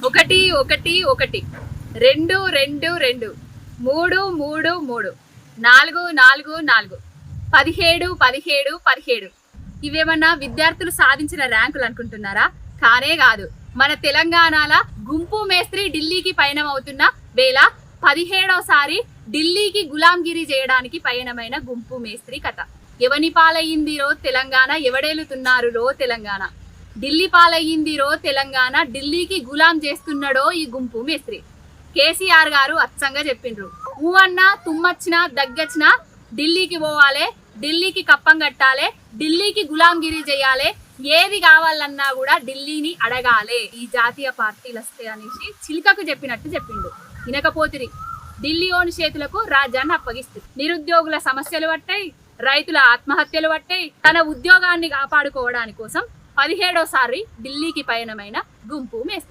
ఒకటి ఒకటి ఒకటి, రెండు రెండు రెండు, మూడు మూడు మూడు, నాలుగు నాలుగు నాలుగు, 17 17 17. ఇవేమన్నా విద్యార్థులు సాధించిన ర్యాంకులు అనుకుంటున్నారా? కానే కాదు. మన తెలంగాణలో గుంపు మేస్త్రి ఢిల్లీకి పయనం అవుతున్న వేళ 17వసారి ఢిల్లీకి గులాంగిరి చేయడానికి పయనమైన గుంపు మేస్త్రి కథ. ఎవని పాలయ్యిందిరో తెలంగాణ, ఎవడేలుతున్నారు రో తెలంగాణ. ఢిల్లీ పాలయ్యిందిరో తెలంగాణ, ఢిల్లీకి గులాం చేస్తున్నాడో ఈ గుంపు మేస్త్రి. కేసీఆర్ గారు అచ్చంగా చెప్పిండ్రు, ఊవన్నా తుమ్మచ్చినా దగ్గచ్చినా ఢిల్లీకి పోవాలి, ఢిల్లీకి కప్పం కట్టాలి, ఢిల్లీకి గులాంగిరి చేయాలి, ఏది కావాలన్నా కూడా ఢిల్లీని అడగాలి, ఈ జాతీయ పార్టీలు వస్తాయి అనేసి చిలుకకు చెప్పినట్టు చెప్పిండు. వినకపోతిరి. ఢిల్లీ ఓని చేతులకు రాజ్యాన్ని అప్పగిస్తుంది. నిరుద్యోగుల సమస్యలు పట్టాయి, రైతుల ఆత్మహత్యలు పట్టాయి. తన ఉద్యోగాన్ని కాపాడుకోవడానికి కోసం 17వసారి ఢిల్లీకి పయనమైన గుంపు మేస్త్రి.